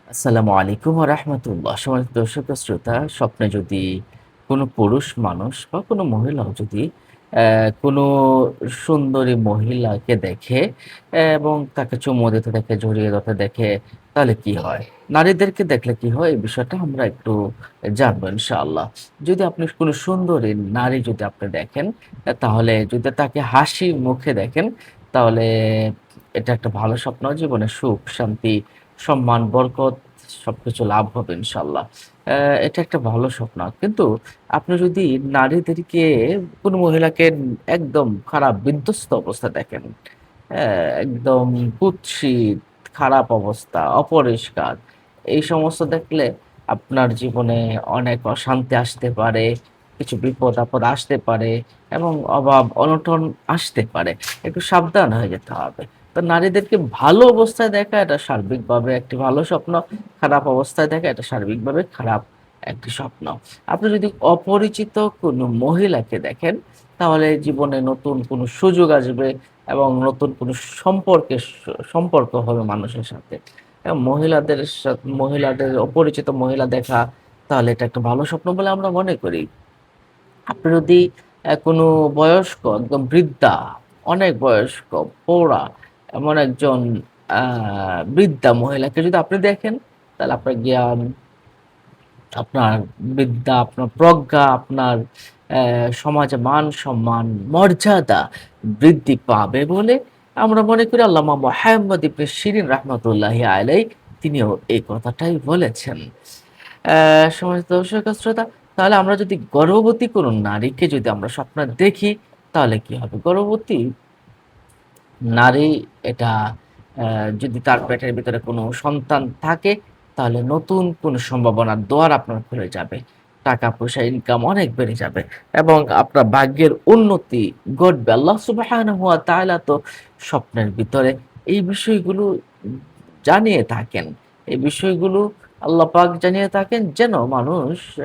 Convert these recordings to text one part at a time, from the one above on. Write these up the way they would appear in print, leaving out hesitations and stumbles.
আসসালামু আলাইকুম ওয়া রাহমাতুল্লাহ। সম্মানিত দর্শক ও শ্রোতা, স্বপ্নে যদি কোনো পুরুষ মানুষ বা কোনো মহিলাও যদি কোনো সুন্দরী মহিলাকে দেখে এবং তাকে চুমু দিতে দেখে, জড়িয়ে ধরতে দেখে, তাহলে কি হয়? নারীদেরকে দেখলে কি হয়? এই বিষয়টা আমরা একটু জানবো ইনশাআল্লাহ। যদি আপনি কোনো সুন্দরী নারী যদি আপনি দেখেন, তাহলে যদি তাকে হাসি মুখে দেখেন, তাহলে এটা একটা ভালো স্বপ্ন। জীবনে সুখ, শান্তি, সম্মান, বরকত সবকিছু লাভ হবে ইনশাআল্লাহ। এটা একটা ভালো স্বপ্ন। কিন্তু আপনি যদি নারীদেরকে কোন মহিলাকে একদম খারাপ বিধ্বস্ত অবস্থায় দেখেন, একদম কুৎসিত, খারাপ অবস্থা, অপরিষ্কার, এই সমস্ত দেখলে আপনার জীবনে অনেক অশান্তি আসতে পারে, কিছু বিপদ-আপদ আসতে পারে এবং অভাব, অনটন আসতে পারে। একটু সাবধান হয়ে যেতে হবে। তো নারীদেরকে ভালো অবস্থায় দেখা এটা সার্বিকভাবে একটি ভালো স্বপ্ন। খারাপ অবস্থায় দেখা এটা সার্বিকভাবে খারাপ একটি স্বপ্ন। আপনি যদি অপরিচিত কোনো মহিলাকে দেখেন, তাহলে জীবনে নতুন কোনো সুযোগ আসবে এবং নতুন কোনো সম্পর্ক হবে মানুষের সাথে। মহিলাদের অপরিচিত মহিলা দেখা, তাহলে এটা একটা ভালো স্বপ্ন বলে আমরা মনে করি। আপনি যদি কোনো বয়স্ক একদম বৃদ্ধা, অনেক বয়স্ক, প্রৌঢ়া এমন একজন আ বৃদ্ধা মহিলাকে যদি আপনি দেখেন, তাহলে আপনার জ্ঞান, আপনার বিদ্যা, আপনার প্রজ্ঞা, আপনার সমাজে মান-সম্মান, মর্যাদা বৃদ্ধি পাবে বলে আমরা মনে করি। আল্লামা মুহাম্মদ ইবনে শিরিন রাহমাতুল্লাহি আলাইহি তিনিও এই কথাটাই বলেছেন। সম্মানিত দর্শক ও শ্রোতা, তাহলে আমরা যদি গর্ভবতী কোনো নারীকে যদি আমরা স্বপ্নে দেখি, তাহলে কি হবে? গর্ভবতী নারী এটা যদি তার পেটের ভিতরে কোনো সন্তান থাকে, তাহলে নতুন কোনো সম্ভাবনার দুয়ার আপনার খুলে যাবে। টাকা-পয়সা ইনকাম অনেক বেড়ে যাবে এবং আপনার ভাগ্যের উন্নতি ঘটবে। আল্লাহ সুবহানাহু ওয়া তাআলা তো স্বপ্নের ভিতরে এই বিষয়গুলো উম জানিয়ে থাকেন। এই বিষয়গুলো আল্লাহ পাক জানিয়ে থাকেন যেন মানুষ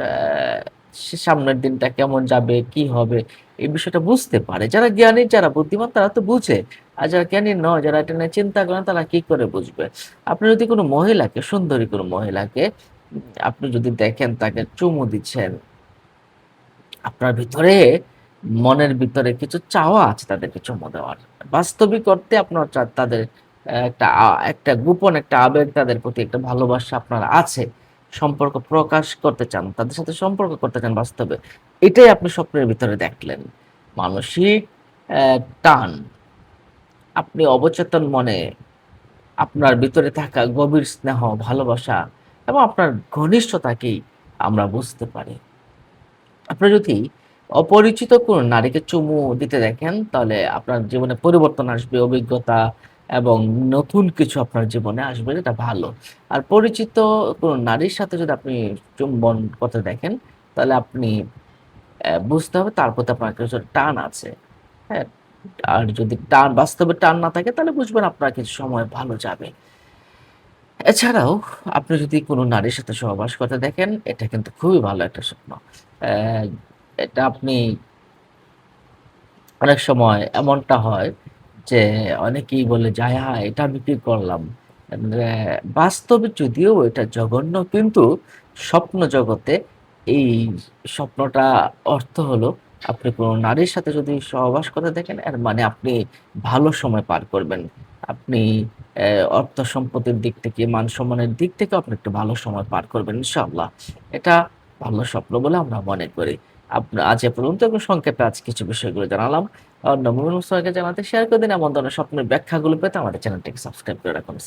সামনের দিনটা কেমন যাবে, কি হবে এই বিষয়টা বুঝতে পারে। যারা জ্ঞানী, যারা বুদ্ধিমান তারা তো বুঝে। আর যারা জ্ঞানী নয়, যারা এটা নিয়ে চিন্তা করে না, তারা কি করে বুঝবে? আপনি যদি কোনো মহিলাকে, সুন্দরী কোনো মহিলাকে আপনি যদি দেখেন তাকে চুমু দিচ্ছেন, আপনার ভিতরে মনের ভিতরে কিছু চাওয়া আছে তাদেরকে চুমু দেওয়ার। বাস্তবিক অর্থে আপনার তাদের একটা গোপন একটা আবেগ তাদের প্রতি একটা ভালোবাসা আপনার আছে। সম্পর্ক প্রকাশ করতে চান, তাদের সাথে সম্পর্ক করতে চান বাস্তবে। এটাই আপনি স্বপ্নের ভিতরে দেখলেন। মানসিক টান, আপনি অবচেতন মনে আপনার ভিতরে থাকা গভীর স্নেহ, ভালোবাসা এবং আপনার ঘনিষ্ঠতাকেই আমরা বুঝতে পারি। আপনি যদি অপরিচিত কোনো নারীকে চুমু দিতে দেখেন, তাহলে আপনার জীবনে পরিবর্তন আসবে, অভিজ্ঞতা এবং নতুন কিছু আপনার জীবনে আসবে যেটা ভালো। আর পরিচিত কোনো নারীর সাথে যদি আপনি চুম্বন করতে দেখেন, তাহলে আপনি বুঝতে হবে তার প্রতি আপনার কিছু টান আছে। হ্যাঁ? আর যদি বাস্তবে টান না থাকে তাহলে বুঝবেন আপনার কিছু সময় ভালো যাবে। এছাড়াও আপনি যদি কোনো নারীর সাথে সহবাস করতে দেখেন, এটা কিন্তু খুবই ভালো একটা স্বপ্ন। অ্যা এটা আপনি অনেক সময় এমনটা হয় যে অনেকেই বলে যে, "হায়, হায়! এটা আমি কি করলাম?" বাস্তবে যদিও এটা জঘন্য কিন্তু স্বপ্ন জগতে এই স্বপ্নটা অর্থ হলো আপনি কোনো নারীর সাথে যদি সহবাস করতে দেখেন এর মানে আপনি ভালো সময় পার করবেন। আপনি অর্থ সম্পত্তির দিক থেকে, মান-সম্মানের দিক থেকেও আপনি একটু ভালো সময় পার করবেন ইনশাআল্লাহ। এটা ভালো স্বপ্ন বলে আমরা মনে করি। আজ এ পর্যন্ত এবং সংক্ষেপে আজ কিছু বিষয়গুলো জানালাম। অন্য মুমিন মুসলিমকে জানাতে শেয়ার করে দিন। এমন ধরনের স্বপ্নের ব্যাখ্যাগুলো পেতে আমাদের চ্যানেলটিকে সাবস্ক্রাইব করে রাখুন।